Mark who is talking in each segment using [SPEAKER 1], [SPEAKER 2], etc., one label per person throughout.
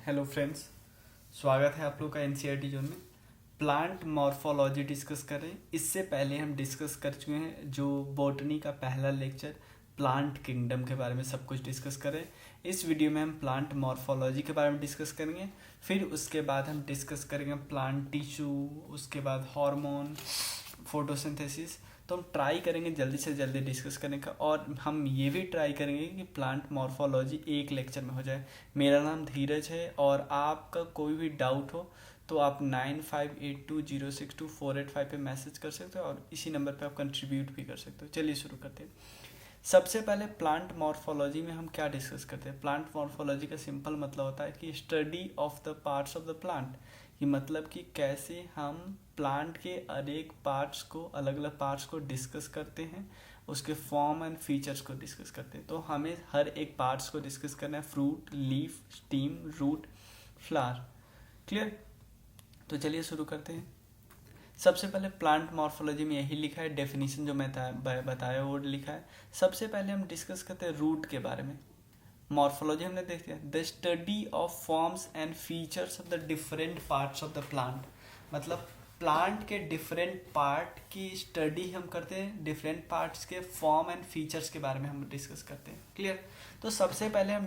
[SPEAKER 1] Hello friends, स्वागत है आप लोग का एनसीईआरटी जोन में। प्लांट मॉर्फोलॉजी डिस्कस कर रहे हैं। इससे पहले हम डिस्कस कर चुके हैं जो बॉटनी का पहला लेक्चर प्लांट किंगडम के बारे में सब कुछ डिस्कस कर रहे हैं। इस वीडियो में हम प्लांट मॉर्फोलॉजी के बारे में डिस्कस करेंगे। फिर उसके बाद हम डिस्कस करेंगे प्लांट टिश्यू, उसके बाद हार्मोन, फोटोसिंथेसिस। तो हम ट्राई करेंगे जल्दी से जल्दी डिस्कस करने का, और हम ये भी ट्राई करेंगे कि प्लांट मॉर्फोलॉजी एक लेक्चर में हो जाए। मेरा नाम धीरज है, और आपका कोई भी डाउट हो तो आप 9582062485 पे मैसेज कर सकते हो, और इसी नंबर पे आप कंट्रीब्यूट भी कर सकते हो। चलिए शुरू करते हैं। सबसे पहले प्लांट मॉर्फोलॉजी में हम क्या डिस्कस करते हैं। प्लांट मॉर्फोलॉजी का सिंपल मतलब होता है कि study of the parts of the plant. ये मतलब कि कैसे हम प्लांट के हर एक पार्ट्स को, अलग अलग पार्ट्स को डिस्कस करते हैं, उसके फॉर्म एंड फीचर्स को डिस्कस करते हैं। तो हमें हर एक पार्ट्स को डिस्कस करना है, fruit, leaf, stem, root, flower. Clear? तो चलिए शुरू करते हैं। सबसे पहले प्लांट मॉर्फोलॉजी में यही लिखा है, डेफिनेशन जो मैं बताया वो लिखा है। सबसे पहले हम डिस्कस करते हैं रूट के बारे में। मॉर्फोलॉजी हमने देख लिया, the study of forms and features of the different parts of the plant. मतलब प्लांट के डिफरेंट पार्ट की स्टडी हम करते हैं, डिफरेंट पार्ट्स के फॉर्म एंड फीचर्स के बारे में हम डिस्कस करते हैं। क्लियर? तो सबसे पहले हम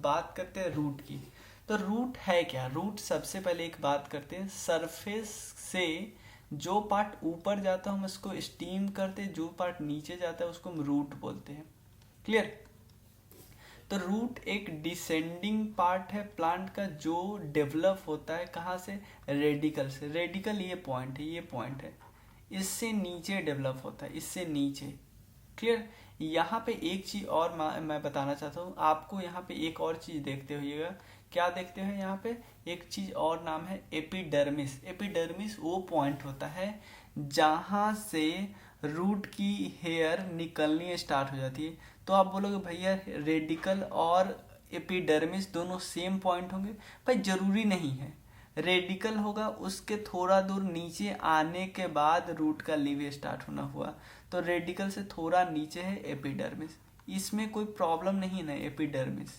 [SPEAKER 1] बात करते हैं रूट की। तो रूट है क्या? रूट सबसे पहले एक बात करते हैं, सरफेस से जो पार्ट ऊपर जाता है हम उसको स्टीम करते हैं, जो पार्ट नीचे जाता है उसको हम रूट बोलते हैं। क्लियर? तो रूट एक डिसेंडिंग पार्ट है प्लांट का, जो डेवलप होता है कहाँ से? रेडिकल से। रेडिकल ये पॉइंट है, ये पॉइंट है, इससे नीचे डेवलप होता है, इससे नीचे। क्लियर? यहाँ पे एक चीज और मैं बताना चाहता हूँ आपको। यहाँ पे एक और चीज देखते होइएगा। क्या देखते हो यहाँ पे? एक चीज और नाम है एपिडर्मिस। एपिडर्मिस वो पॉइंट होता है जहाँ से रूट की हेयर निकलनी स्टार्ट हो जाती है। तो आप बोलोगे भैया रेडिकल और एपिडर्मिस दोनों सेम पॉइंट होंगे? भाई जरूरी नहीं है। रेडिकल होगा उसके थोड़ा दूर नीचे आने के बाद रूट का लीव स्टार्ट होना हुआ। तो रेडिकल से थोड़ा नीचे है एपिडर्मिस, इसमें कोई प्रॉब्लम नहीं है एपिडर्मिस।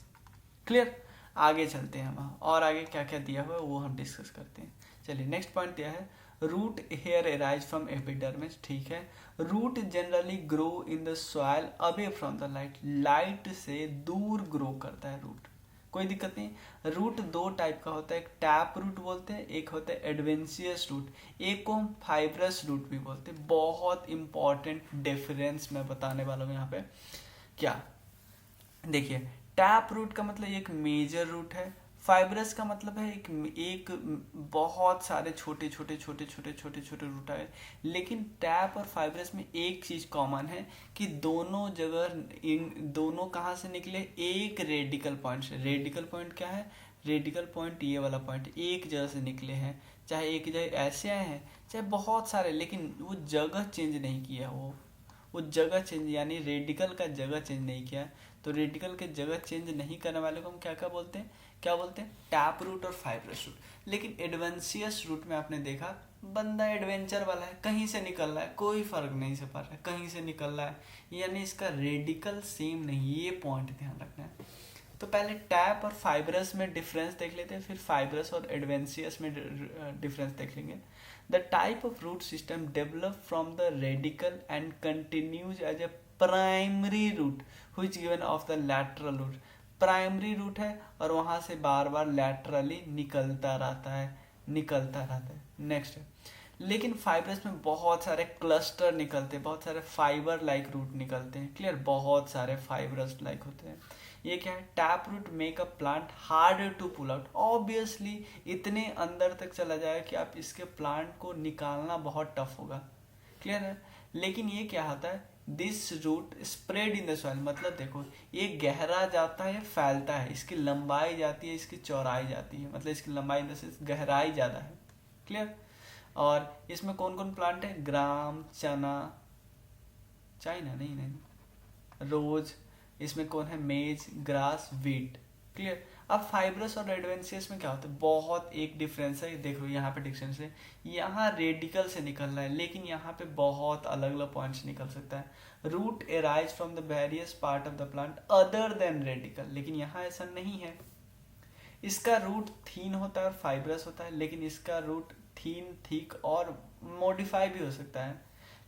[SPEAKER 1] क्लियर? आगे चलते हैं हम, और आगे क्या क्या दिया हुआ है वो हम डिस्कस करते हैं। चलिए नेक्स्ट पॉइंट दिया है, root hair arise from epidermis. ठीक है, root generally grow in the soil away from the light. Light से दूर ग्रो करता है रूट, कोई दिक्कत नहीं। रूट दो टाइप का होता है, एक टैप रूट बोलते हैं, एक होता है एडवेंशियस रूट, एक को हम फाइब्रस रूट भी बोलते हैं। बहुत इंपॉर्टेंट डिफरेंस मैं बताने वाला हूँ यहाँ पे। क्या? देखिए, टैप रूट का मतलब एक मेजर रूट है, फाइब्रस का मतलब है एक बहुत सारे छोटे छोटे छोटे छोटे छोटे छोटे रूट है। लेकिन टैप और फाइब्रस में एक चीज कॉमन है कि दोनों जगह, इन दोनों कहाँ से निकले? एक रेडिकल पॉइंट से। रेडिकल पॉइंट क्या है? रेडिकल पॉइंट ये वाला पॉइंट एक जगह से निकले हैं। चाहे एक जगह ऐसे आए हैं, चाहे बहुत सारे, लेकिन वो जगह चेंज नहीं किया। वो जगह चेंज, यानी रेडिकल का जगह चेंज नहीं किया। तो रेडिकल के जगह चेंज नहीं करने वाले को हम क्या क्या बोलते हैं? क्या बोलते हैं? टैप रूट और फाइब्रस रूट। लेकिन एडवेंशियस रूट में आपने देखा बंदा एडवेंचर वाला है, कहीं से निकल रहा है, कोई फर्क नहीं से पड़ रहा है, कहीं से निकल रहा है, यानी इसका रेडिकल सेम नहीं। ये पॉइंट ध्यान रखना है। तो पहले टैप और फाइब्रस में डिफरेंस देख लेते हैं, फिर फाइब्रस और एडवेंशियस में डिफरेंस देख लेंगे। The type of root system develop from the radical and continues as a primary root which given off the lateral root. Primary root है और वहां से बार बार लैटरली निकलता रहता है, निकलता रहता है। नेक्स्ट है, लेकिन फाइब्रस में बहुत सारे क्लस्टर निकलते हैं, बहुत सारे फाइबर लाइक रूट निकलते हैं। क्लियर? बहुत सारे फाइबरस लाइक होते हैं। ये क्या है? Tap root make a plant harder to pull out. Obviously इतने अंदर तक चला जाएगा कि आप इसके प्लांट को निकालना बहुत टफ होगा। क्लियर है? लेकिन ये क्या होता है? This root spread in the soil. मतलब देखो, ये गहरा जाता है, फैलता है, इसकी लंबाई जाती है, इसकी चौड़ाई जाती है, मतलब इसकी लंबाई में से गहराई ज्यादा है। क्लियर? और इसमें कौन कौन प्लांट है? ग्राम, चना, चाइना नहीं नहीं, रोज। इसमें कौन है? मेज, ग्रास, वीट। क्लियर? अब फाइब्रस और एडवेंशियस में क्या होता है? बहुत एक डिफरेंस है, देखो यहाँ पे डिफरेंस है। यहाँ रेडिकल से निकल रहा है, लेकिन यहाँ पे बहुत अलग अलग पॉइंट से निकल सकता है। Root arise from the various part of the plant other than radical, लेकिन यहाँ ऐसा नहीं है। इसका रूट थीन होता है और फाइब्रस होता है, लेकिन इसका रूट थीन, थिक और मॉडिफाई भी हो सकता है।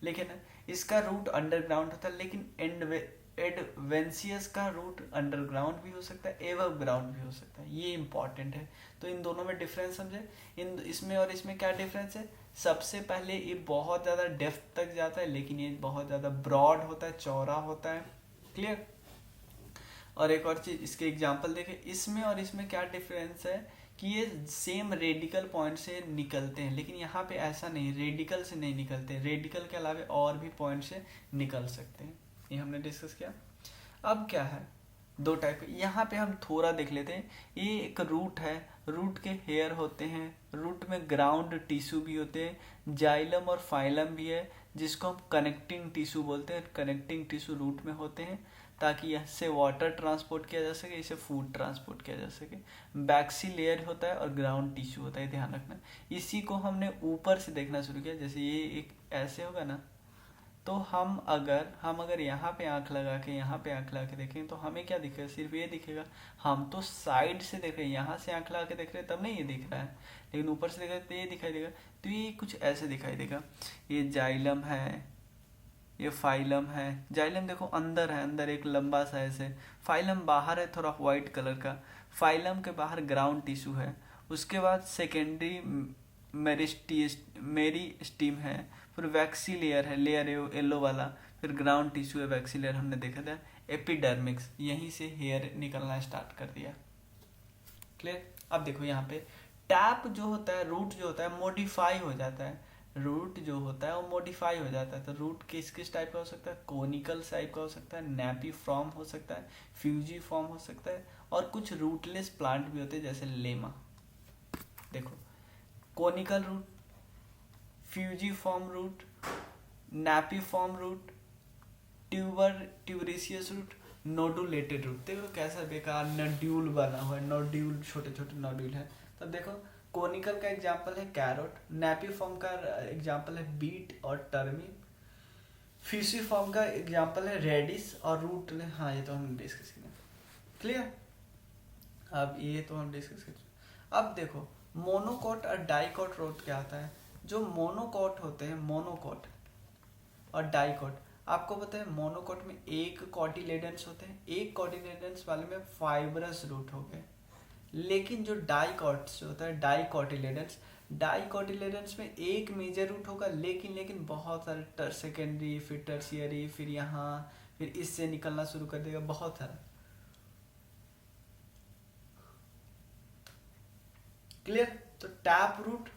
[SPEAKER 1] लेकिन इसका रूट अंडरग्राउंड होता है, लेकिन एडवेंसियस का रूट अंडरग्राउंड भी हो सकता है, एवब ग्राउंड भी हो सकता है। ये इंपॉर्टेंट है। तो इन दोनों में डिफरेंस समझे। इसमें और इसमें क्या डिफरेंस है? सबसे पहले ये बहुत ज़्यादा डेप्थ तक जाता है, लेकिन ये बहुत ज़्यादा ब्रॉड होता है, चौड़ा होता है। क्लियर। और एक और चीज़, इसके एग्जांपल देखें, इसमें और इसमें क्या डिफरेंस है कि ये सेम रेडिकल पॉइंट से निकलते हैं, लेकिन यहाँ पे ऐसा नहीं, रेडिकल से नहीं निकलते, रेडिकल के अलावा और भी पॉइंट से निकल सकते हैं। ये हमने डिस्कस किया। अब क्या है, दो टाइप के यहाँ पे हम थोड़ा देख लेते हैं। ये एक रूट है, रूट के हेयर होते हैं, रूट में ग्राउंड टिश्यू भी होते हैं, जाइलम और फाइलम भी है, जिसको हम कनेक्टिंग टिश्यू बोलते हैं। कनेक्टिंग टिश्यू रूट में होते हैं ताकि इससे वाटर ट्रांसपोर्ट किया जा सके, इसे फूड ट्रांसपोर्ट किया जा सके। बैक्सी लेयर होता है और ग्राउंड टिश्यू होता है, ध्यान रखना। इसी को हमने ऊपर से देखना शुरू किया, जैसे ये एक ऐसे होगा ना, तो हम अगर यहाँ पे आंख लगा के यहाँ पे आंख लगा के देखें तो हमें क्या दिखेगा? सिर्फ ये दिखेगा। हम तो साइड से देख रहे हैं, यहाँ से आंख लगा के देख रहे हैं, तब नहीं ये दिख रहा है, लेकिन ऊपर से देख रहे हैं तो ये दिखाई देगा। तो ये कुछ ऐसे दिखाई देगा। ये जाइलम है, ये फाइलम है। जाइलम देखो अंदर है, अंदर एक लंबा सा ऐसे, फाइलम बाहर है थोड़ा व्हाइट कलर का। फाइलम के बाहर ग्राउंड टिश्यू है। उसके बाद सेकेंडरी मेरी स्टीम है, फिर वैक्सी लेयर है, लेयर येलो वाला, फिर ग्राउंड टिश्यू है, वैक्सी लेयर हमने देखा था। एपिडर्मिक्स, यहीं से हेयर निकलना स्टार्ट कर दिया। क्लियर। अब देखो यहाँ पे टैप जो होता है, रूट जो होता है मॉडिफाई हो जाता है। रूट जो होता है वो मॉडिफाई हो जाता है। तो रूट किस किस टाइप का हो सकता है? कोनिकल टाइप का हो सकता है, नैपी फॉर्म हो सकता है, फ्यूजी फॉर्म हो सकता है, और कुछ रूटलेस प्लांट भी होते हैं जैसे लेमा। देखो, conical root, fusiform root, napiform root, tuberous root, nodulated root. देखो कैसा बेकार नोड्यूल बना हुआ है, नोड्यूल, छोटे छोटे नोड्यूल है। तब देखो, कोनिकल का एग्जाम्पल है कैरोट, नैपीफॉर्म का एग्जाम्पल है बीट और टर्मिन, फ्यूसीफॉर्म का एग्जाम्पल है रेडिस और रूट। हाँ, ये तो हम डिस्कस किया। क्लियर। अब ये तो हम डिस्कस कर। अब देखो, मोनोकॉट और डाइकॉट रूट क्या होता है? जो मोनोकॉट होते हैं, मोनोकॉट और डाइकॉट, आपको पता है मोनोकॉट में एक कॉटिलेडन्स होते हैं, एक कॉटिलेडन्स वाले में फाइब्रस रूट हो गए। लेकिन जो डाइकॉट्स होता है, डाइकॉटिलेडन्स में एक मेजर रूट होगा, लेकिन बहुत सारे सेकेंडरी, फिर टर्शियरी, फिर यहाँ, फिर इससे निकलना शुरू कर देगा बहुत सारा। क्लियर। तो टैप रूट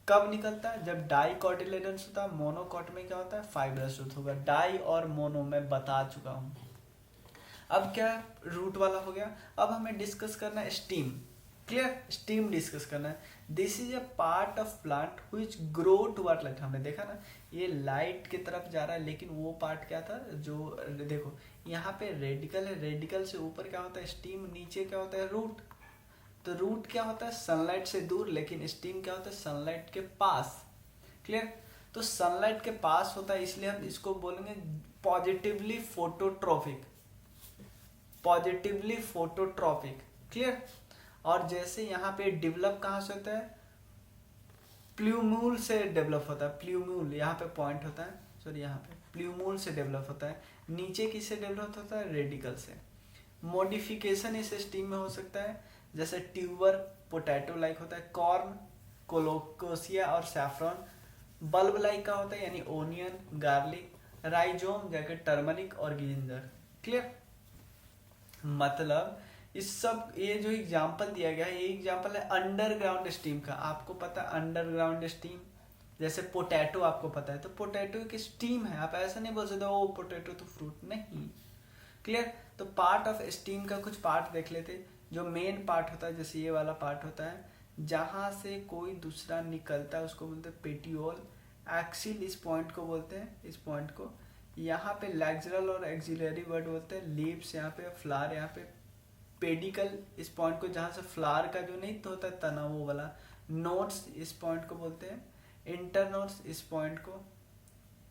[SPEAKER 1] कब निकलता है? जब डाइकॉटिलेडन्स होता है। मोनोकॉट में क्या होता है? फाइब्रस रूट होगा। डाई और मोनो मैं बता चुका हूं। अब क्या रूट वाला हो गया। अब हमें डिस्कस करना है स्टीम। क्लियर। स्टीम डिस्कस करना है। This is a part of plant which grow toward light. हमने देखा ना, ये लाइट की तरफ जा रहा है, लेकिन वो पार्ट क्या था? जो देखो यहाँ पे रेडिकल है, रेडिकल से ऊपर क्या होता है? स्टीम। नीचे क्या होता है? रूट। तो रूट क्या होता है? सनलाइट से दूर, लेकिन स्टीम क्या होता है? सनलाइट के पास। क्लियर। तो सनलाइट के पास होता है, इसलिए हम इसको बोलेंगे positively phototropic, positively phototropic. Clear. और जैसे यहाँ पे डेवलप कहाँ से होता है? प्ल्यूम्यूल से डेवलप होता है। प्ल्यूम्यूल यहाँ पे पॉइंट होता है, सॉरी यहाँ पे प्ल्यूम्यूल से डेवलप होता है। नीचे किससे डेवलप होता है? रेडिकल से। मॉडिफिकेशन इस स्टीम में हो सकता है, जैसे ट्यूबर पोटैटो लाइक होता है, कॉर्न, कोलोकोसिया और सैफरॉन। बल्ब लाइक का होता है, यानी ओनियन, गार्लिक। राइजोम जैसे टर्मरिक और जिंजर। क्लियर। मतलब इस सब, ये जो एग्जांपल दिया गया है, ये एग्जांपल है अंडरग्राउंड स्टीम का। आपको पता है अंडरग्राउंड स्टीम, जैसे पोटैटो आपको पता है, तो पोटैटो एक स्टीम है। आप ऐसा नहीं बोल सकते ओ पोटैटो तो फ्रूट नहीं। क्लियर। तो पार्ट ऑफ स्टीम का कुछ पार्ट देख लेते। जो मेन पार्ट होता है, जैसे ये वाला पार्ट होता है, जहां से कोई दूसरा निकलता है, उसको बोलते हैं पेटियोल। एक्सिल इस पॉइंट को बोलते हैं, इस पॉइंट को। यहाँ पे लैक्सरल और एक्सिलरी वर्ड बोलते हैं। लीव्स यहाँ पे, फ्लावर यहाँ पे। पेडिकल इस पॉइंट को, जहाँ से फ्लावर का जो नहीं तो होता है तना, वो वाला। नोट्स इस पॉइंट को बोलते हैं। इंटरनोट्स इस पॉइंट को,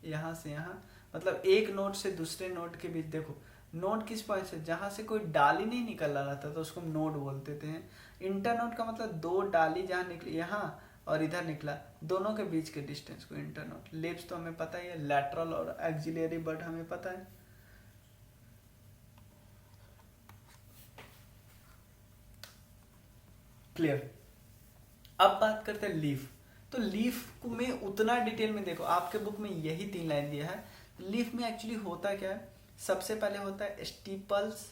[SPEAKER 1] यहाँ से यहाँ, मतलब एक नोट से दूसरे नोट के बीच। देखो नोड किस पॉइंट से, जहाँ से कोई डाली नहीं निकल रहा था तो उसको हम नोड बोलते थे। इंटरनोड का मतलब दो डाली जहाँ निकली यहाँ और इधर निकला, दोनों के बीच के डिस्टेंस को इंटरनोड। लिप्स तो हमें पता ही है, लैटरल और एक्सिलरी बट हमें पता है। क्लियर। अब बात करते हैं लीफ। तो लीफ को में उतना डिटेल में देखो, आपके बुक में यही 3 लाइन दिया है। लीफ में एक्चुअली होता क्या है, सबसे पहले होता है स्टीपल्स,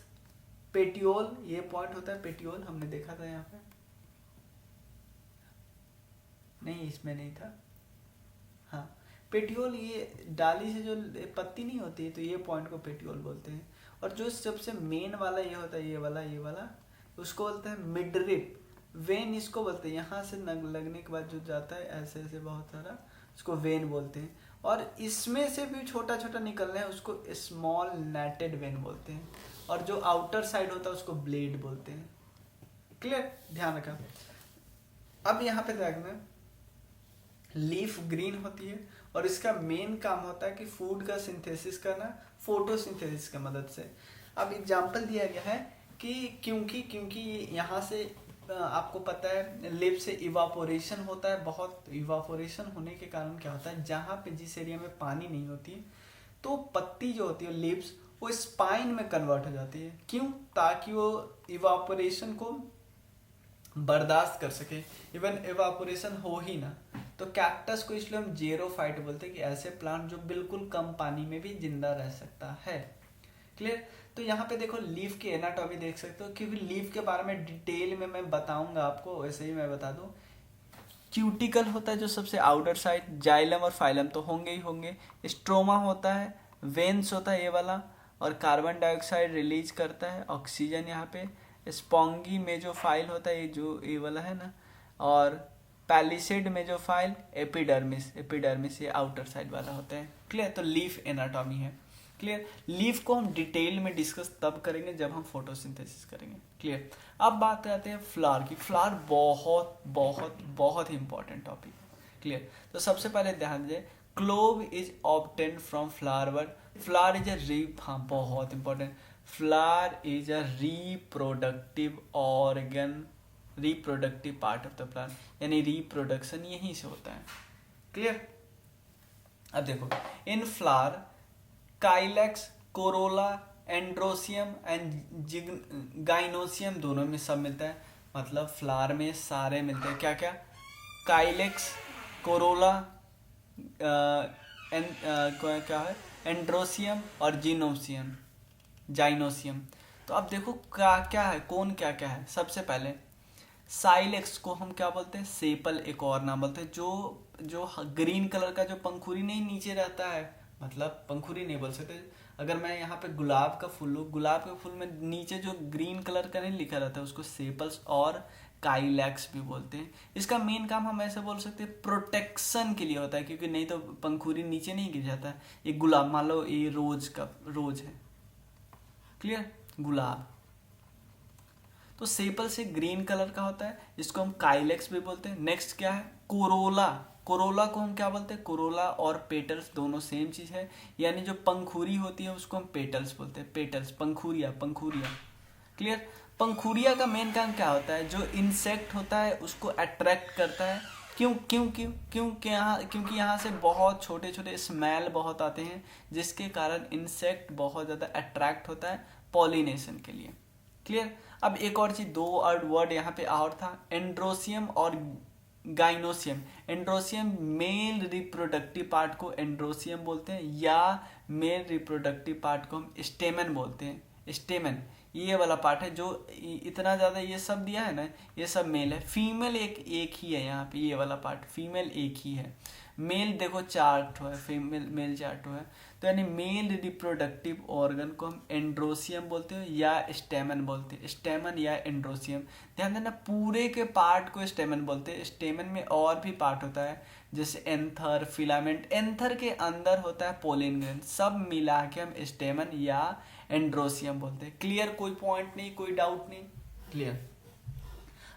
[SPEAKER 1] पेटियोल, ये पॉइंट होता है पेटियोल, हमने देखा था यहाँ पे, नहीं इसमें नहीं था, हाँ पेटियोल, ये डाली से जो पत्ती नहीं होती तो ये पॉइंट को पेटियोल बोलते हैं। और जो सबसे मेन वाला ये होता है, ये वाला उसको बोलते हैं मिडरिप। वेन इसको बोलते हैं, यहाँ से लगने के बाद जो जाता है ऐसे ऐसे बहुत सारा, उसको वेन बोलते हैं। और इसमें से भी छोटा छोटा निकल रहे हैं उसको स्मॉल नेटेड वेन बोलते हैं। और जो आउटर साइड होता है उसको ब्लेड बोलते हैं। क्लियर, ध्यान रखा। अब यहाँ पे देखना, लीफ ग्रीन होती है और इसका मेन काम होता है कि फूड का सिंथेसिस करना फोटोसिंथेसिस की मदद से। अब एग्जांपल दिया गया है कि क्योंकि यहाँ से आपको पता है लिप से इवापोरेशन होता है, बहुत इवापोरेशन होने के कारण क्या होता है, जहाँ पे जिस एरिया में पानी नहीं होती तो पत्ती जो होती है लिप्स वो स्पाइन में कन्वर्ट हो जाती है। क्यों, ताकि वो इवापोरेशन को बर्दाश्त कर सके। इवन इवापोरेशन हो ही ना तो कैक्टस को इसलिए हम जेरोफाइट बोलते हैं कि ऐसे प्लांट जो बिल्कुल कम पानी में भी जिंदा रह सकता है। क्लियर। तो यहाँ पे देखो लीफ की एनाटॉमी देख सकते हो, क्योंकि लीफ के बारे में डिटेल में मैं बताऊंगा आपको, वैसे ही मैं बता दूं। क्यूटिकल होता है जो सबसे आउटर साइड, जाइलम और फाइलम तो होंगे ही होंगे, स्ट्रोमा होता है, वेन्स होता है ये वाला, और कार्बन डाइऑक्साइड रिलीज करता है, ऑक्सीजन यहाँ पे, स्पॉन्गी में जो फाइल होता है ये जो ये वाला है ना, और पैलिसेड में जो फाइल एपिडर्मिस ये आउटर साइड वाला होता है। क्लियर। तो लीफ एनाटॉमी है। क्लियर। लीफ को हम डिटेल में डिस्कस तब करेंगे जब हम फोटोसिंथेसिस करेंगे। क्लियर। अब बात करते हैं फ्लावर की। फ्लावर बहुत बहुत बहुत ही इंपॉर्टेंट टॉपिक। क्लियर। तो सबसे पहले ध्यान दीजिए, clove is obtained from flower bud. Flower is हाँ बहुत important, flower is a reproductive organ, reproductive part of the plant, यानी रिप्रोडक्शन यहीं से होता है। क्लियर। अब देखो, in flower calyx, corolla, androecium and gynoecium दोनों में सब मिलता है। मतलब फ्लावर में सारे मिलते हैं, क्या क्या, काइलेक्स, कोरोला, क्या है, एंड्रोसियम और जाइनोसियम। तो अब देखो क्या क्या है, कौन क्या क्या है। सबसे पहले साइलेक्स को हम क्या बोलते हैं, सेपल, एक और नाम बोलते हैं। जो ग्रीन कलर का जो पंखुड़ी नहीं नीचे रहता है, मतलब पंखुड़ी नहीं बोल सकते, अगर मैं यहाँ पे गुलाब का फूल लूँ, गुलाब के फूल में नीचे जो ग्रीन कलर का नहीं लिखा रहता है उसको सेपल्स और काइलैक्स भी बोलते हैं। इसका मेन काम हम ऐसे बोल सकते हैं प्रोटेक्शन के लिए होता है, क्योंकि नहीं तो पंखुड़ी नीचे नहीं गिर जाता है। ये गुलाब, मान लो ये रोज है, क्लियर, गुलाब, तो सेपल से ग्रीन कलर का होता है, जिसको हम काइलेक्स भी बोलते हैं। नेक्स्ट क्या है, कोरोला। कोरोला को हम क्या बोलते हैं, कोरोला और पेटल्स दोनों सेम चीज है, यानी जो पंखुरी होती है उसको हम पेटल्स बोलते हैं। पेटल्स, पंखुरिया। क्लियर। पंखुरिया का मेन काम क्या होता है, जो इंसेक्ट होता है उसको अट्रैक्ट करता है। क्योंकि यहाँ से बहुत छोटे छोटे स्मेल बहुत आते हैं, जिसके कारण इंसेक्ट बहुत ज़्यादा अट्रैक्ट होता है पॉलिनेशन के लिए। क्लियर। अब एक और चीज, दो और वर्ड यहाँ पे और था, एंड्रोसियम और gynoecium. Androecium male reproductive part को एंड्रोसियम बोलते हैं, या मेल रिप्रोडक्टिव पार्ट को हम स्टेमन बोलते हैं। स्टेमन ये वाला पार्ट है जो इतना ज़्यादा ये सब दिया है ना, ये सब मेल है। फीमेल एक ही है यहाँ पे, ये वाला पार्ट फीमेल एक ही है। मेल देखो 4 ठो है, फीमेल मेल 4 ठो है। तो यानी मेल रिप्रोडक्टिव ऑर्गन को हम एंड्रोसियम बोलते हैं या स्टेमन बोलते हैं, स्टेमन या एंड्रोसियम। ध्यान देना, पूरे के पार्ट को स्टेमन बोलते हैं। स्टेमन में और भी पार्ट होता है, जैसे एंथर, फिलामेंट। एंथर के अंदर होता है पोलिन ग्रैंड, सब मिला के हम स्टेमन या एंड्रोसियम बोलते हैं। क्लियर, कोई पॉइंट नहीं, कोई डाउट नहीं, क्लियर।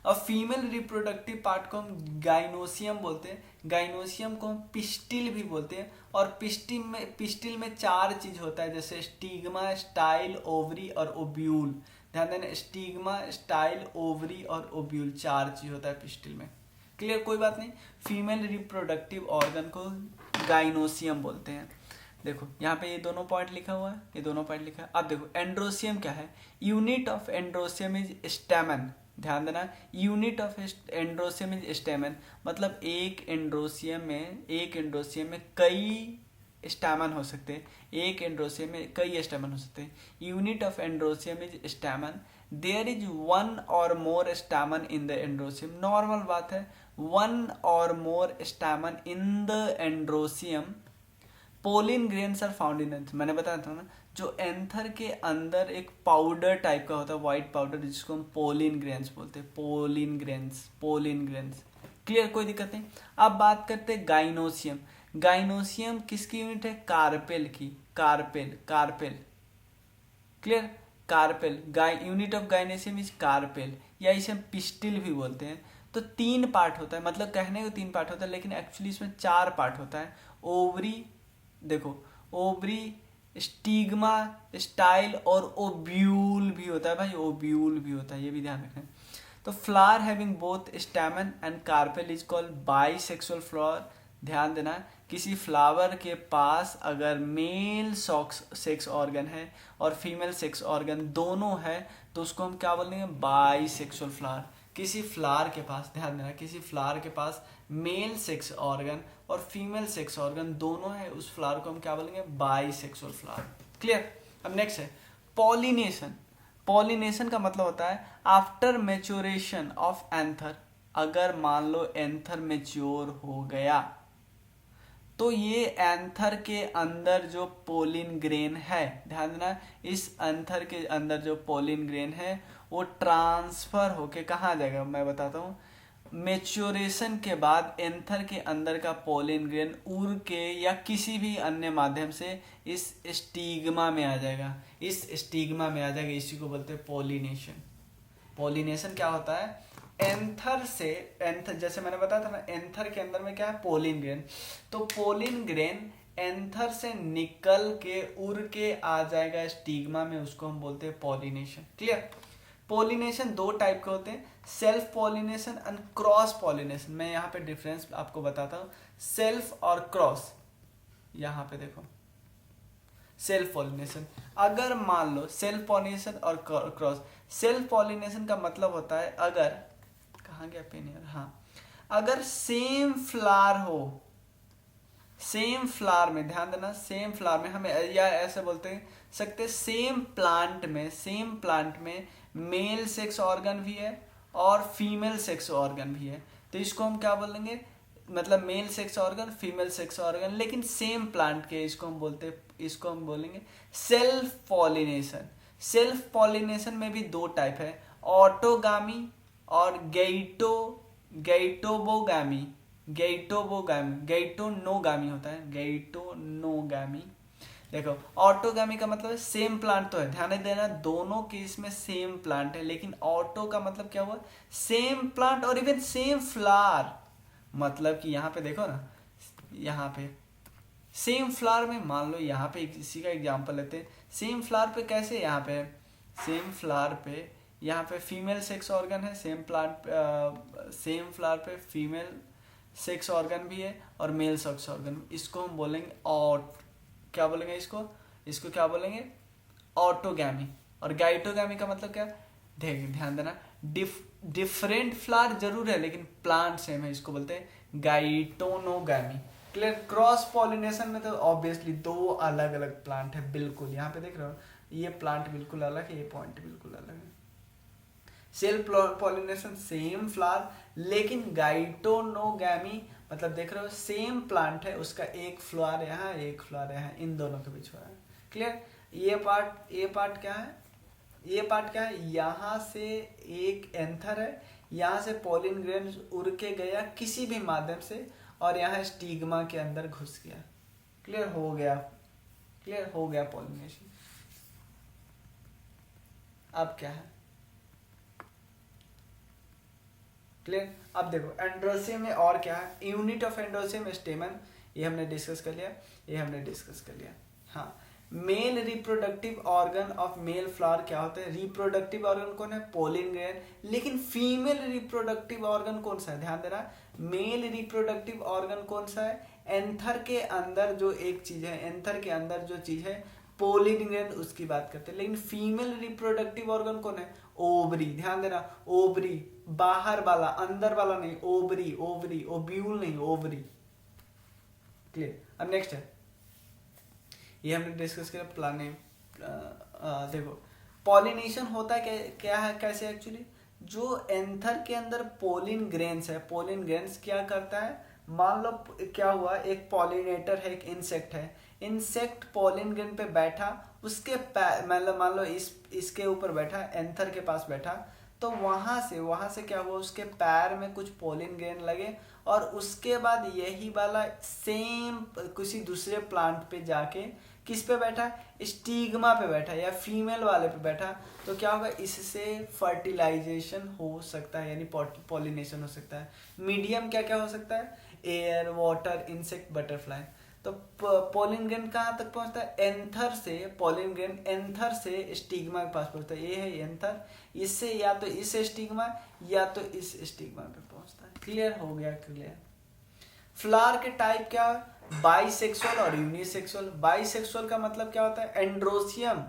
[SPEAKER 1] अब फीमेल रिप्रोडक्टिव पार्ट को हम गाइनोसियम बोलते हैं, गाइनोसियम को हम पिस्टिल भी बोलते हैं। और पिस्टिल में 4 चीज होता है, जैसे स्टिग्मा, स्टाइल, ओवरी और ओब्यूल। ध्यान देना, स्टिग्मा, स्टाइल, ओवरी और ओब्यूल 4 चीज होता है पिस्टिल में। क्लियर, कोई बात नहीं। फीमेल रिप्रोडक्टिव ऑर्गन को गाइनोसियम बोलते हैं। देखो यहाँ पे ये दोनों पॉइंट लिखा हुआ है, ये दोनों पॉइंट लिखा है। अब देखो एंड्रोसियम क्या है, यूनिट ऑफ एंड्रोसियम इज स्टेमन। ध्यान देना, यूनिट ऑफ एंड्रोसियम इज स्टेमन, मतलब एक एंड्रोसियम में कई स्टैमन हो सकते हैं, एक एंड्रोसियम में कई स्टैमन हो सकते हैं। Unit of androecium is stamen, there is 1 or more stamen in the androecium. Normal बात है, 1 or more stamen in the androecium. Pollen grains are found in anther. मैंने बताया था ना, जो एंथर के अंदर एक पाउडर टाइप का होता है, व्हाइट पाउडर, जिसको हम पोलिन ग्रेन्स बोलते हैं। Pollen grains. क्लियर, कोई दिक्कत नहीं। अब बात करते हैं गाइनोसियम। गाइनोसियम किसकी यूनिट है, कार्पेल की। Carpel. Clear, carpel. Unit of gynoecium is carpel, या इसे हम पिस्टिल भी बोलते हैं। तो 3 पार्ट होता है, मतलब कहने को 3 पार्ट होता है, लेकिन एक्चुअली इसमें 4 पार्ट होता है। ओवरी, देखो ओवरी, स्टिग्मा, स्टाइल और ओब्यूल भी होता है भाई, ओब्यूल भी होता है, ये भी ध्यान रखें। तो flower having both stamen and carpel is called bisexual flower. ध्यान देना, किसी फ्लावर के पास अगर मेल सेक्स ऑर्गन है और फीमेल सेक्स ऑर्गन दोनों है तो उसको हम क्या बोलेंगे, बाइसेक्सुअल फ्लावर। किसी फ्लावर के पास, ध्यान देना, किसी फ्लावर के पास मेल सेक्स ऑर्गन और फीमेल सेक्स ऑर्गन दोनों है, उस फ्लावर को हम क्या बोलेंगे, बाइसेक्सुअल फ्लावर। क्लियर। अब नेक्स्ट है पॉलिनेशन। पॉलिनेशन का मतलब होता है आफ्टर मैच्योरेशन ऑफ एंथर। अगर मान लो एंथर मैच्योर हो गया तो ये एंथर के अंदर जो पोलिन ग्रेन है, ध्यान देना, इस एंथर के अंदर जो पोलिन ग्रेन है वो ट्रांसफर होके कहाँ जाएगा, मैं बताता हूँ। मैच्योरेशन के बाद एंथर के अंदर का पोलिन ग्रेन उड़ के या किसी भी अन्य माध्यम से इस स्टिग्मा में आ जाएगा, इसी को बोलते हैं पॉलिनेशन। पॉलिनेशन क्या होता है, एंथर जैसे मैंने बताया था ना, एंथर के अंदर में क्या है, पोलिन ग्रेन। तो पोलिन ग्रेन एंथर से निकल के उड़ के आ जाएगा स्टिग्मा में, उसको हम बोलते हैं पॉलिनेशन। क्लियर। पॉलिनेशन 2 टाइप के होते हैं, self pollination and cross pollination. मैं यहाँ पे डिफरेंस आपको बताता हूँ, सेल्फ और क्रॉस। यहाँ पे देखो, सेल्फ पॉलिनेशन, अगर मान लो सेल्फ पॉलिनेशन और क्रॉस। सेल्फ पॉलिनेशन का मतलब होता है, अगर कहाँ गया पेन यार, हाँ, अगर सेम फ्लावर हो, सेम फ्लावर में, ध्यान देना, सेम फ्लावर में हमें, या ऐसे बोलते सकते, सेम प्लांट में मेल सेक्स ऑर्गन भी है और फीमेल सेक्स ऑर्गन भी है, तो इसको हम क्या बोलेंगे, मतलब male sex organ, female sex organ, लेकिन सेम प्लांट के, इसको हम बोलेंगे सेल्फ पॉलिनेशन। सेल्फ पॉलिनेशन में भी 2 टाइप है, ऑटोगामी और गैटोनोगामी होता है, गैटोनोगामी। देखो ऑटोगामी का मतलब सेम प्लांट तो है, ध्यान देना, दोनों केस में सेम प्लांट है, लेकिन ऑटो का मतलब क्या हुआ, सेम प्लांट और इवन सेम फ्लावर। मतलब कि यहाँ पे देखो ना, यहाँ पे सेम फ्लावर में, मान लो यहाँ पे इसी का एग्जांपल लेते हैं, सेम फ्लावर पे कैसे, यहाँ पे सेम फ्लावर पे यहाँ पे फीमेल सेक्स ऑर्गन है, सेम फ्लावर पे फीमेल सेक्स ऑर्गन भी है और मेल सेक्स ऑर्गन, इसको हम बोलेंगे क्या बोलेंगे, इसको क्या बोलेंगे, ऑटोगैमी। और गाइटोगैमी का मतलब क्या, ध्यान देना, डिफरेंट फ्लावर जरूर है लेकिन प्लांट सेम है, इसको बोलते हैं गाइटोनोगैमी। क्लियर। क्रॉस पॉलिनेशन में तो ऑब्वियसली 2 अलग अलग प्लांट है, बिल्कुल यहाँ पे देख रहे हो, ये प्लांट बिल्कुल अलग है, ये पॉइंट बिल्कुल अलग है। सेल्फ पॉलिनेशन सेम फ्लावर, लेकिन गाइटोनोगैमी मतलब देख रहे हो सेम प्लांट है, उसका एक फ्लावर यहाँ, एक फ्लावर यहाँ, इन दोनों के बीच हो रहा है। क्लियर। ये पार्ट क्या है, यहाँ से एक एंथर है, यहाँ से पोलिन ग्रेन उड़ के गया किसी भी माध्यम से और यहाँ स्टिग्मा के अंदर घुस गया। क्लियर हो गया पॉलिनेशन। अब क्या है, क्लियर। अब देखो एंड्रोसियम में और क्या है, यूनिट ऑफ एंड्रोसियम स्टेमन, ये हमने डिस्कस कर लिया, ये हमने डिस्कस कर लिया। हाँ, male reproductive organ of male flower क्या होता है, रिप्रोडक्टिव ऑर्गन कौन है, पोलिन ग्रैंड। लेकिन फीमेल रिप्रोडक्टिव ऑर्गन कौन सा है, ध्यान देना, मेल रिप्रोडक्टिव ऑर्गन कौन सा है, एंथर के अंदर जो एक चीज है, एंथर के अंदर जो चीज है पोलिन ग्रैंड, उसकी बात करते हैं। लेकिन फीमेल रिप्रोडक्टिव ऑर्गन कौन है, ओवरी, ध्यान देना, ओवरी, बाहर वाला, अंदर वाला नहीं, ओवरी, ओवरी, ओब्यूल नहीं, ओवरी। क्लियर। अब नेक्स्ट है, ये हमने डिस्कस किया प्लाने। देखो पॉलिनेशन होता है क्या है, कैसे एक्चुअली, जो एंथर के अंदर पोलिन ग्रेन्स है, पोलिन ग्रेन्स क्या करता है, मान लो क्या हुआ, एक पॉलिनेटर है, एक इंसेक्ट है, इंसेक्ट पोलिन ग्रेन पे बैठा, उसके मतलब मान लो इसके ऊपर बैठा, एंथर के पास बैठा, तो वहां से क्या हुआ, उसके पैर में कुछ पोलिन ग्रेन लगे, और उसके बाद यही वाला सेम किसी दूसरे प्लांट पे जाके किस पे बैठा, स्टिग्मा पे बैठा या फीमेल वाले पे बैठा, तो क्या होगा, इससे फर्टिलाइजेशन हो सकता है, यानी पॉलिनेशन हो सकता है। मीडियम क्या क्या हो सकता है, एयर, वाटर, इंसेक्ट, बटरफ्लाई। तो पोलिन ग्रेन कहाँ तक पहुंचता है, एंथर से, पोलिन ग्रेन एंथर से स्टिग्मा के पास पहुंचता है, ये है एंथर, इससे या तो इस स्टिग्मा या तो इस स्टिग्मा पे पहुंचता है। क्लियर हो गया, क्लियर। फ्लावर के टाइप क्या है, बाइसेक्सुअल और यूनिसेक्सुअल। बाइसेक्सुअल का मतलब क्या होता है, एंड्रोसियम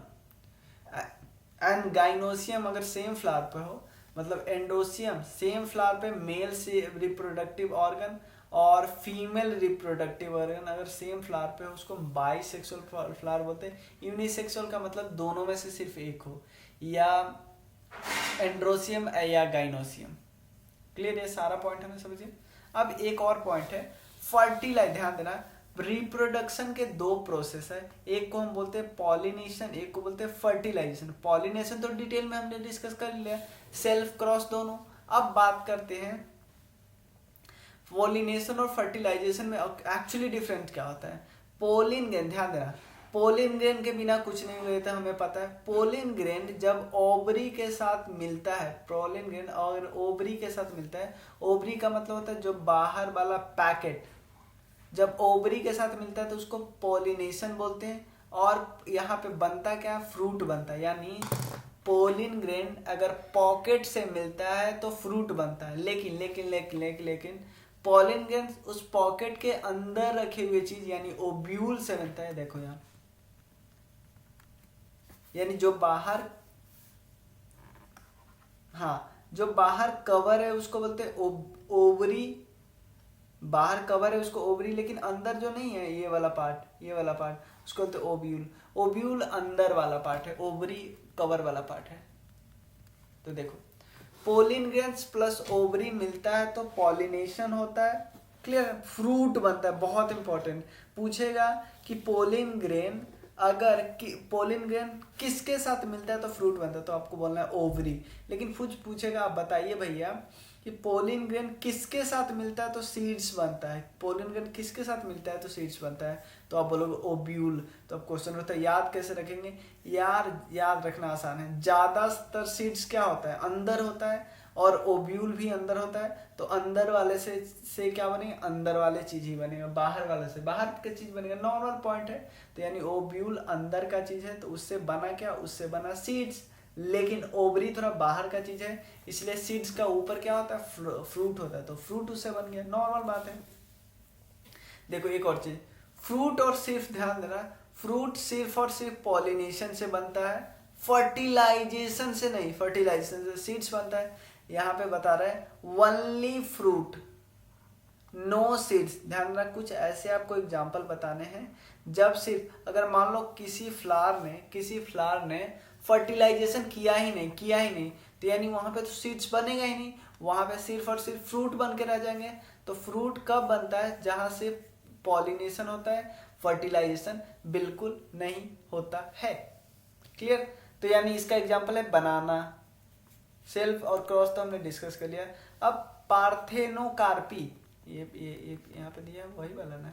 [SPEAKER 1] एंड गाइनोसियम अगर सेम फ्लावर पे हो, मतलब एंडोसियम सेम फ्लावर पे मेल से रिप्रोडक्टिव ऑर्गन और फीमेल रिप्रोडक्टिव ऑर्गन अगर सेम फ्लावर पे हो, उसको बाइसेक्सुअल फ्लावर बोलते हैं। यूनिसेक्सुअल का मतलब दोनों में से सिर्फ एक हो, या एंड्रोसियम या गाइनोसियम। क्लियर, ये सारा पॉइंट हमें समझिए। अब एक और पॉइंट है, फर्टिलाइज, ध्यान देना, रिप्रोडक्शन के दो प्रोसेस है, एक को हम बोलते हैं पॉलिनेशन, एक को बोलते हैं फर्टिलाइजेशन। पॉलिनेशन तो डिटेल में हमने डिस्कस कर लिया, सेल्फ क्रॉस दोनों। अब बात करते हैं पॉलिनेशन और फर्टिलाइजेशन में एक्चुअली डिफरेंट क्या होता है। पोलिन ग्रेन, ध्यान देना, पोलिन ग्रेन के बिना कुछ नहीं होता, हमें पता है। पोलिन ग्रेन जब ओवरी के साथ मिलता है, पोलिन ग्रेन और ओवरी के साथ मिलता है, ओवरी का मतलब होता है जो बाहर वाला पैकेट, जब ओवरी के साथ मिलता है तो उसको पॉलिनेशन बोलते हैं। और यहाँ पे बनता क्या, फ्रूट बनता है, यानी पोलिन ग्रेन अगर पॉकेट से मिलता है तो फ्रूट बनता है। लेकिन लेकिन लेकिन लेकिन लेकिन पोलिन ग्रेन उस पॉकेट के अंदर रखे हुए चीज यानी ओब्यूल से मिलता है। देखो यहाँ, यानी जो बाहर, हाँ, जो बाहर कवर है उसको बोलते हैं ओवरी, बाहर कवर है उसको ओवरी, लेकिन अंदर जो नहीं है, ये वाला पार्ट, ये वाला पार्ट उसको बोलते हैं ओब्यूल। ओब्यूल अंदर वाला पार्ट है, ओवरी कवर वाला पार्ट है। तो देखो पोलिन ग्रेन्स प्लस ओवरी मिलता है तो पॉलिनेशन होता है, क्लियर, फ्रूट बनता है। बहुत इंपॉर्टेंट पूछेगा कि पोलिन ग्रेन अगर पोलिन ग्रेन किसके साथ मिलता है तो फ्रूट बनता है, तो आपको बोलना है ओवरी। लेकिन कुछ पूछेगा, आप बताइए भैया कि पोलिन ग्रेन किसके साथ मिलता है तो सीड्स बनता है, पोलिन ग्रेन किसके साथ मिलता है तो सीड्स बनता है, तो आप बोलोगे ओब्यूल। तो अब क्वेश्चन होता है याद कैसे रखेंगे, यार याद रखना आसान है, ज्यादातर सीड्स क्या होता है, अंदर होता है, और ओब्यूल भी अंदर होता है। तो अंदर वाले से क्या बनेगा, अंदर वाले चीज ही बनेगा, बाहर वाले से बाहर का चीज बनेगा, नॉर्मल पॉइंट है। तो यानी ओब्यूल अंदर का चीज है, तो उससे बना क्या, उससे बना सीड्स। लेकिन ओवरी थोड़ा बाहर का चीज है, इसलिए सीड्स का ऊपर क्या होता है, फ्रूट होता है, तो फ्रूट उससे बन गया, नॉर्मल बात है। देखो एक और चीज, फ्रूट और सिर्फ, ध्यान देना, फ्रूट सिर्फ और सिर्फ पॉलिनेशन से बनता है, फर्टिलाइजेशन से नहीं, फर्टिलाइजेशन से सीड्स बनता है। यहाँ पे बता रहा है ओनली फ्रूट नो सीड्स। ध्यान रखना, कुछ ऐसे आपको एग्जांपल बताने हैं जब सिर्फ, अगर मान लो किसी फ्लावर ने फर्टिलाइजेशन किया ही नहीं, तो यानी वहां पे तो सीड्स बनेगा ही नहीं, वहां पे सिर्फ और सिर्फ फ्रूट बन के रह जाएंगे। तो फ्रूट कब बनता है, जहां से पॉलिनेशन होता है, फर्टिलाइजेशन बिल्कुल नहीं होता है। क्लियर। तो यानी इसका एग्जांपल है बनाना, सेल्फ और क्रॉस तो हमने डिस्कस कर लिया। अब पार्थेनोकार्पी, ये यहाँ पे दिया वही वाला ना,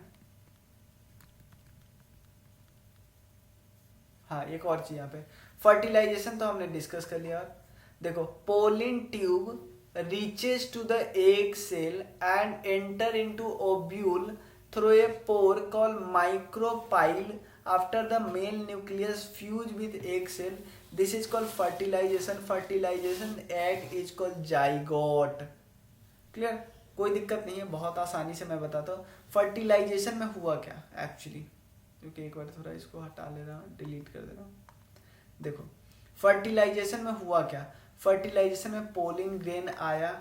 [SPEAKER 1] हाँ एक और चीज यहाँ पे, फर्टिलाइजेशन तो हमने डिस्कस कर लिया। देखो pollen tube reaches to the egg cell and enter into ovule through a pore called micropyle after the male nucleus fuse with egg cell. This is called fertilization. Fertilization egg is called zygote. Clear? कोई दिक्कत नहीं है, बहुत आसानी से मैं बताता हूँ फर्टिलाइजेशन में हुआ क्या एक्चुअली, क्योंकि एक बार थोड़ा इसको हटा ले रहा हूँ, डिलीट कर दे रहा हूँ। देखो फर्टिलाइजेशन में हुआ क्या, फर्टिलाइजेशन में पोलिन ग्रेन आया,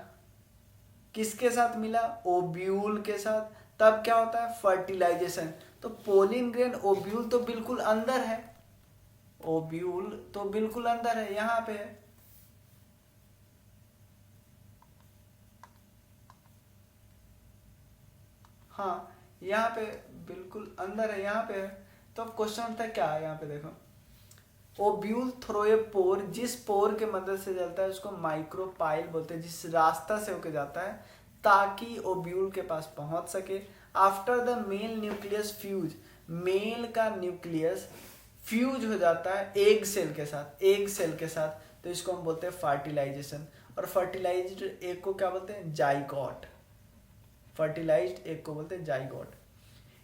[SPEAKER 1] किसके साथ मिला, ओब्यूल के साथ, तब क्या होता है फर्टिलाइजेशन। तो पोलिन ग्रेन ओब्यूल तो बिल्कुल अंदर है, ओब्यूल तो बिल्कुल अंदर है, यहाँ पे है, हाँ यहाँ पे बिल्कुल अंदर है, यहाँ पे है। तो अब क्वेश्चन उठता है क्या है, यहाँ पे देखो ओब्यूल थ्रो ए पोर, जिस पोर के मदद से चलता है उसको माइक्रोपाइल बोलते हैं, जिस रास्ता से होके जाता है ताकि ओब्यूल के पास पहुंच सके। After the male nucleus fuse, male का न्यूक्लियस फ्यूज हो जाता है एग सेल के साथ, एग सेल के साथ, तो इसको हम बोलते हैं फर्टिलाइजेशन। और फर्टिलाइज्ड एग को क्या बोलते हैं, जाइगोट। फर्टिलाइज्ड एग को बोलते हैं zygote.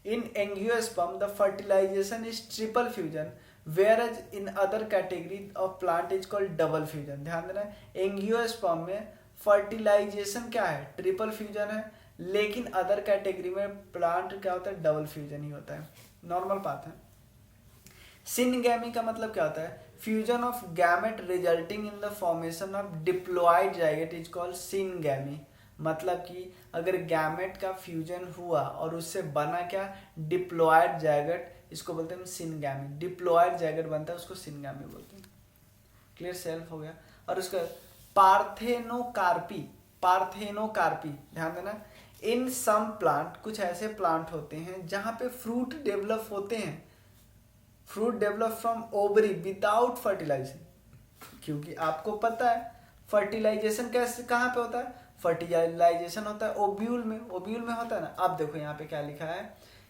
[SPEAKER 1] In angiosperm the fertilization is triple fusion, whereas in other category of plant is called double fusion। ध्यान देना, एंजियोस्पर्म में फर्टिलाइजेशन क्या है, ट्रिपल फ्यूजन है, लेकिन अदर कैटेगरी में प्लांट क्या होता है, डबल फ्यूजन ही होता है, नॉर्मल बात है। सिनगैमी का मतलब क्या होता है, fusion of gamete resulting in the formation of diploid zygote is called syngamy. मतलब कि अगर गैमेट का फ्यूजन हुआ और उससे बना क्या, डिप्लॉयड जाइगोट, इसको बोलते हैं सिनगैमी। डिप्लॉयड जाइगोट बनता है उसको सिनगैमी बोलते हैं। क्लियर, सेल्फ हो गया। और उसका पार्थेनोकार्पी, पार्थेनोकार्पी ध्यान देना, इन सम प्लांट, कुछ ऐसे प्लांट होते हैं जहां पे फ्रूट डेवलप होते हैं, fruit develop from ovary without fertilization. क्योंकि आपको पता है फर्टिलाइजेशन कैसे कहाँ पे होता है, फर्टिलाइजेशन होता है ओव्यूल में, ओव्यूल में होता है ना। अब देखो यहाँ पे क्या लिखा है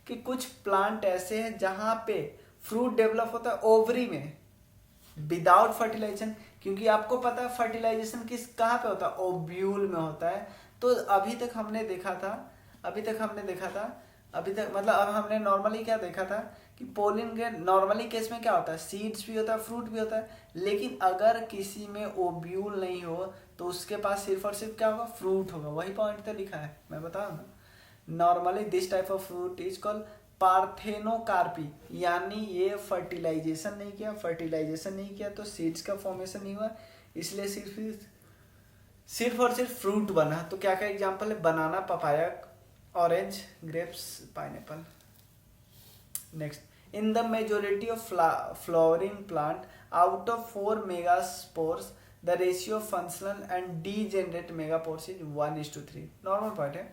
[SPEAKER 1] कि कुछ प्लांट ऐसे हैं जहां पे फ्रूट डेवलप होता है ओवरी में विदाउट फर्टिलाइजेशन, क्योंकि आपको पता है फर्टिलाइजेशन किस कहाँ पे होता है, ओव्यूल में होता है। तो अभी तक हमने देखा था, अभी तक मतलब अब हमने नॉर्मली क्या देखा था कि पोलिन के नॉर्मली केस में क्या होता है, सीड्स भी होता है, फ्रूट भी होता है, लेकिन अगर किसी में ओव्यूल नहीं हो तो उसके पास सिर्फ और सिर्फ क्या होगा, फ्रूट होगा। वही पॉइंट तो लिखा है, मैं बता रहा हूँ। Normally this type of fruit is called parthenocarpy, यानी ये फर्टिलाइजेशन नहीं किया तो सीड्स का फॉर्मेशन नहीं हुआ, इसलिए सिर्फ और सिर्फ फ्रूट बना। तो क्या क्या एग्जांपल है, banana, papaya, orange, grapes, pineapple. Next, in the majority of flowering plant out of 4 megaspores the ratio of functional and degenerate megaspores is 1:3। Normal point है,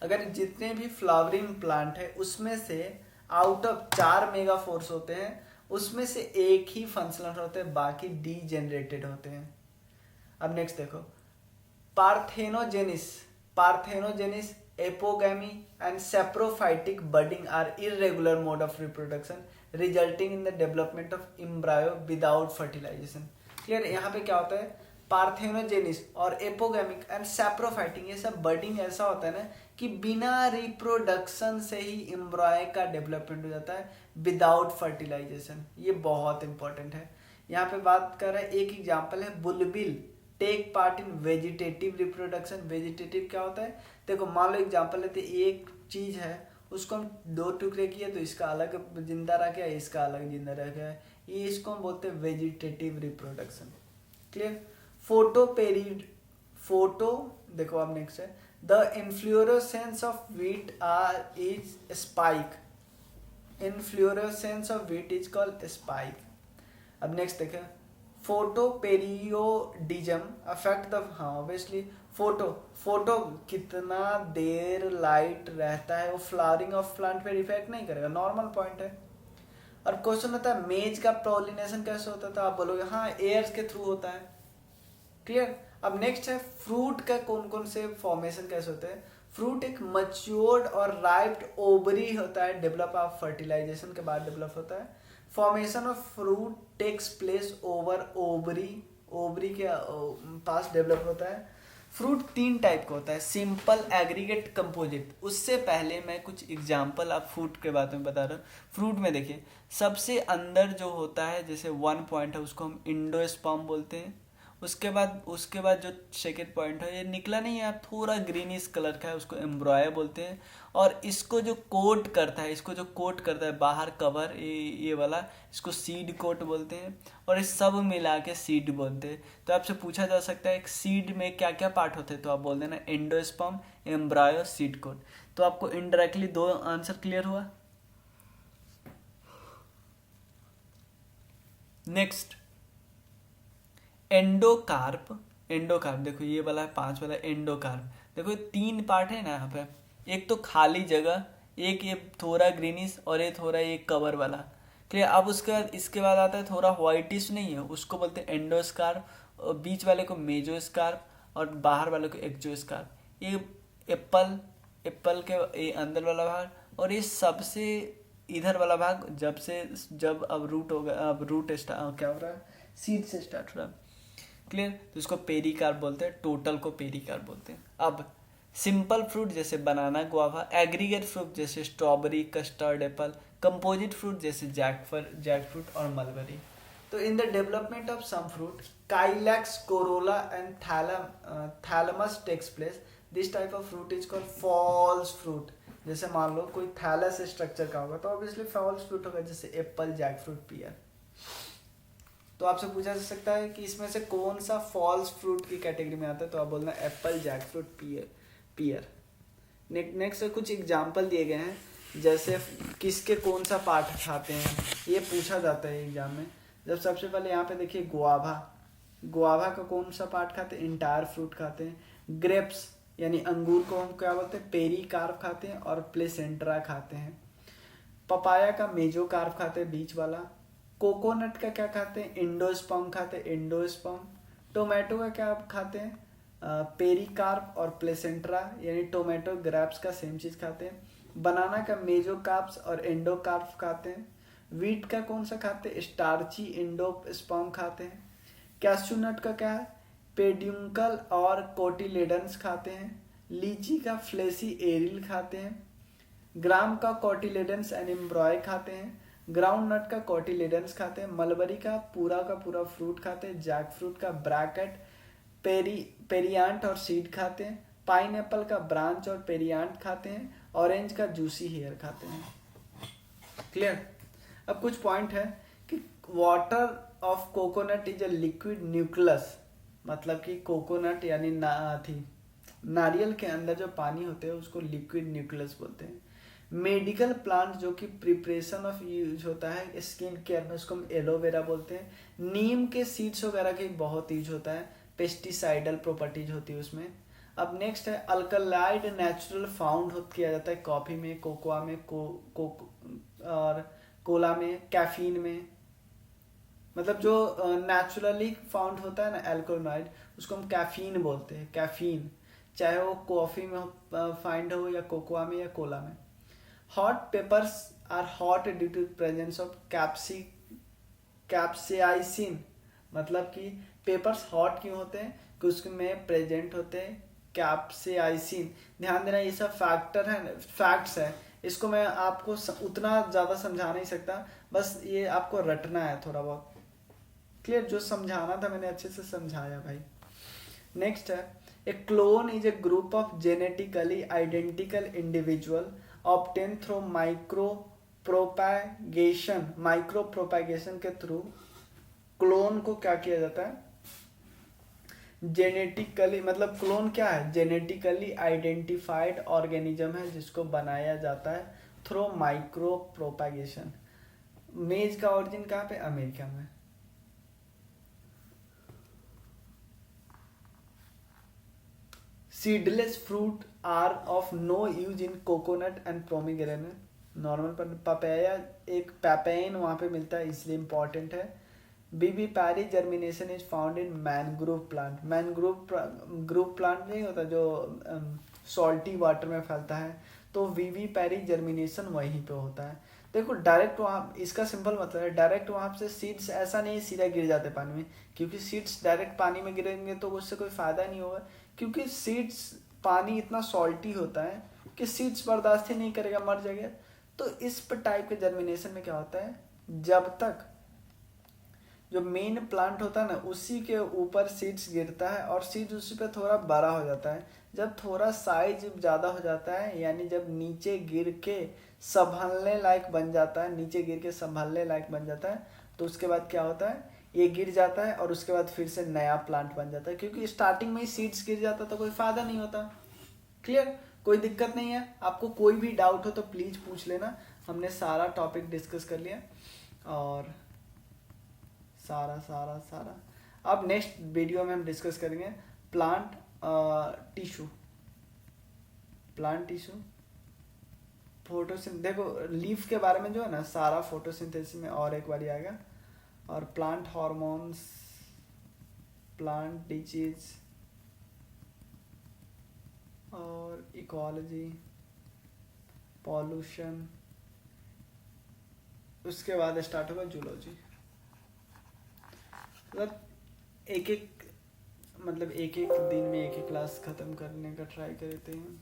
[SPEAKER 1] अगर जितने भी फ्लावरिंग प्लांट है उसमें से आउट ऑफ 4 मेगा फोर्स होते हैं, उसमें से एक ही फंक्शनल होते हैं, बाकी डीजेनरेटेड होते हैं। अब नेक्स्ट देखो, parthenogenesis, parthenogenesis, apogamy and saprophytic budding are irregular mode of reproduction resulting in the development of embryo without fertilisation. Clear, यहाँ पे क्या होता है, पार्थेनोजेनिस और एपोगैमिक एंड सैप्रोफाइटिंग, ये सब बर्डिंग ऐसा होता है ना कि बिना रिप्रोडक्शन से ही एम्ब्रॉय का डेवलपमेंट हो जाता है विदाउट फर्टिलाइजेशन। ये बहुत इंपॉर्टेंट है। यहाँ पे बात कर रहे हैं, एक एग्जांपल है bulbil take part in vegetative reproduction. Vegetative क्या होता है, देखो मान लो एग्जांपल लेते, एक चीज है उसको हम 2 टुकड़े किए तो इसका अलग जिंदा रह गया, इसका अलग जिंदा रह गया, ये इसको हम बोलते हैं वेजिटेटिव रिप्रोडक्शन। क्लियर, फोटो देखो अब नेक्स्ट है, the inflorescence of wheat is spike, inflorescence of wheat is called spike. अब नेक्स्ट देखें, फोटो पेरियोडिज्म अफेक्ट द, हाँ ऑब्वियसली फोटो कितना देर लाइट रहता है वो फ्लावरिंग ऑफ प्लांट पे इफेक्ट नहीं करेगा, नॉर्मल पॉइंट है। और क्वेश्चन होता है मेज का पॉलिनेशन कैसे होता था, आप बोलोगे हाँ एयर्स के थ्रू होता है। क्लियर, अब नेक्स्ट है फ्रूट का कौन कौन से फॉर्मेशन कैसे होते हैं। फ्रूट एक मच्योर्ड और राइप्ड ओवरी होता है, डेवलप ऑफ फर्टिलाइजेशन के बाद डेवलप होता है। Formation of fruit takes place over ovary, ovary के पास डेवलप होता है। फ्रूट 3 टाइप का होता है, सिंपल, एग्रीगेट, कंपोजिट। उससे पहले मैं कुछ एग्जांपल आप फ्रूट के बारे में बता रहा हूँ। फ्रूट में देखिए, सबसे अंदर जो होता है जैसे 1 पॉइंट है उसको हम इंडोस्पर्म बोलते हैं। उसके बाद जो सेकेंड पॉइंट है, ये निकला नहीं है, थोड़ा ग्रीनिश कलर का है, उसको एम्ब्रॉय बोलते हैं। और इसको जो कोट करता है बाहर कवर, ये वाला, इसको सीड कोट बोलते हैं। और इस सब मिला के सीड बोलते हैं। तो आपसे पूछा जा सकता है एक सीड में क्या क्या पार्ट होते हैं, तो आप बोल देना एंडोस्पर्म, एम्ब्रॉय, सीड कोट। तो आपको इनडायरेक्टली 2 आंसर क्लियर हुआ। Next, endocarp. देखो ये वाला है 5 वाला एंडोकार्प। देखो 3 पार्ट है ना यहाँ पे, एक तो खाली जगह, एक ये थोड़ा ग्रीनिश, और ये थोड़ा ये कवर वाला। क्लियर। अब उसके बाद इसके बाद आता है थोड़ा व्हाइटिश, नहीं है, उसको बोलते हैं एंडोस्कार्प। और बीच वाले को मेजोस्कार्प, और बाहर वाले को एक्जोस्कार्प। ये एप्पल के ये अंदर वाला भाग, और ये सबसे इधर वाला भाग जब अब रूट होगा, अब रूट क्या हो रहा है, सीड से स्टार्ट हो रहा है। क्लियर। तो इसको पेरिकार्प बोलते हैं, टोटल को पेरिकार्प बोलते हैं। अब सिंपल फ्रूट जैसे बनाना, गुआवा, एग्रीगेट फ्रूट जैसे strawberry, custard apple, composite fruit जैसे जैकफ्रूट और मलबेरी। तो in the development of some fruit, calyx, corolla and thalamus takes place. This type of fruit is called false fruit. जैसे मान लो कोई thallus structure का होगा तो ऑब्वियसली फॉल्स फ्रूट होगा, जैसे एप्पल, जैकफ्रूट, पियर। तो आपसे पूछा जा सकता है कि इसमें से कौन सा फॉल्स फ्रूट की कैटेगरी में आता है, तो आप बोलना एप्पल, जैकफ्रूट, पियर। नेक्स्ट कुछ एग्जाम्पल दिए गए हैं, जैसे किसके कौन सा पार्ट खाते हैं, ये पूछा जाता है एग्जाम में। जब सबसे पहले यहाँ पे देखिए गुआवा का कौन सा पार्ट खाते हैं, इंटायर फ्रूट खाते हैं। ग्रेप्स यानी अंगूर को हम क्या बोलते हैं, पेरिकार्प खाते हैं और प्लेसेंट्रा खाते हैं। पपाया का मेजोकार्प खाते हैं, बीच वाला। कोकोनट का क्या खाते हैं, इंडोस्पर्म खाते हैं, एंडोस्पर्म। टोमेटो का क्या खाते हैं, पेरिकार्प और प्लेसेंट्रा, यानी टोमेटो ग्रेप्स का सेम चीज खाते हैं। बनाना का मेजोकार्प्स और एंडोकार्प खाते हैं। वीट का कौन सा खाते हैं, स्टार्ची एंडोस्पर्म खाते हैं। कैश्यू नट का क्या है, पेड्यूंकल और कोटिलेडन्स खाते हैं। लीची का फ्लेसी एरिल खाते हैं। ग्राम का कोटिलेडन्स एंड एम्ब्रॉय खाते हैं। ग्राउंड नट का कोटिलेडन्स खाते हैं। मलबरी का पूरा फ्रूट खाते हैं। जैक फ्रूट का ब्रैकेट, पेरियांट और सीड खाते हैं। पाइन एप्पल का ब्रांच और पेरियांट खाते हैं। ऑरेंज का जूसी हेयर खाते हैं। क्लियर। अब कुछ पॉइंट है कि water of coconut is a liquid nucleus, मतलब कि कोकोनट यानी नारियल के अंदर जो पानी होते हैं उसको लिक्विड न्यूक्लियस बोलते हैं। मेडिकल प्लांट जो कि प्रिपरेशन ऑफ यूज होता है स्किन केयर में, उसको हम एलोवेरा बोलते हैं। नीम के सीड्स वगैरह के बहुत यूज होता है, पेस्टिसाइडल प्रॉपर्टीज होती है उसमें। अब नेक्स्ट है अल्कलाइड नेचुरल फाउंड किया जाता है कॉफी में, कोकोआ में, और कोला में, कैफीन में। मतलब जो नेचुरली फाउंड होता है ना एल्कोलाइड, उसको हम कैफीन बोलते हैं, कैफीन, चाहे वो कॉफी में फाइंड हो या कोकोआ में या कोला में। Hot peppers are hot due to presence of capsaicin, मतलब कि पेपर्स हॉट क्यों होते हैं, कि उसमें प्रेजेंट होते हैं कैप्साइसिन। ध्यान देना, ये सब फैक्ट्स है, इसको मैं आपको उतना ज़्यादा समझा नहीं सकता, बस ये आपको रटना है थोड़ा बहुत। क्लियर। जो समझाना था मैंने अच्छे से समझाया भाई। नेक्स्ट है a clone is a group of genetically identical individual obtain through micropropagation के थ्रू क्लोन को क्या किया जाता है, जेनेटिकली, मतलब क्लोन क्या है, जेनेटिकली आइडेंटिफाइड ऑर्गेनिज्म है जिसको बनाया जाता है थ्रू माइक्रो प्रोपैगेशन। मेज का ओरिजिन कहाँ पे, अमेरिका में। Seedless fruit are of no use in coconut and pomegranate. Normal papaya एक पैपेन वहाँ पे मिलता है इसलिए इम्पॉर्टेंट है। Vivipary germination is found in mangrove plant. Mangrove plant नहीं होता जो सॉल्टी वाटर में फैलता है, तो वीवी पैरी जर्मिनेशन वहीं पे होता है। देखो डायरेक्ट वहाँ, इसका सिंपल मतलब है डायरेक्ट वहाँ से सीड्स ऐसा नहीं सीधा गिर जाते पानी में, क्योंकि सीड्स डायरेक्ट पानी में गिरेंगे तो उससे कोई फायदा नहीं होगा, क्योंकि सीड्स पानी इतना सॉल्टी होता है कि सीड्स बर्दाश्त ही नहीं करेगा, मर जाएगा। तो इस टाइप के जर्मिनेशन में क्या होता है, जब तक जो मेन प्लांट होता है ना उसी के ऊपर सीड्स गिरता है और सीड्स उसी पे थोड़ा बड़ा हो जाता है। जब थोड़ा साइज ज़्यादा हो जाता है, यानी जब नीचे गिर के संभलने लायक बन जाता है, नीचे गिर के संभलने लायक बन जाता है, तो उसके बाद क्या होता है, ये गिर जाता है और उसके बाद फिर से नया प्लांट बन जाता है, क्योंकि स्टार्टिंग में ही सीड्स गिर जाता तो कोई फ़ायदा नहीं होता। क्लियर, कोई दिक्कत नहीं है। आपको कोई भी डाउट हो तो प्लीज़ पूछ लेना, हमने सारा टॉपिक डिस्कस कर लिया और सारा सारा सारा। अब नेक्स्ट वीडियो में हम डिस्कस करेंगे प्लांट टिश्यू, प्लांट टिश्यू फोटोसिंथ, देखो लीफ के बारे में जो है ना सारा फोटोसिंथेसिस में और एक बार आएगा, और प्लांट हार्मोन्स, प्लांट डिजीज और इकोलॉजी, पॉल्यूशन, उसके बाद स्टार्ट होगा जूलॉजी। मतलब एक एक दिन में एक एक क्लास ख़त्म करने का ट्राई करते हैं।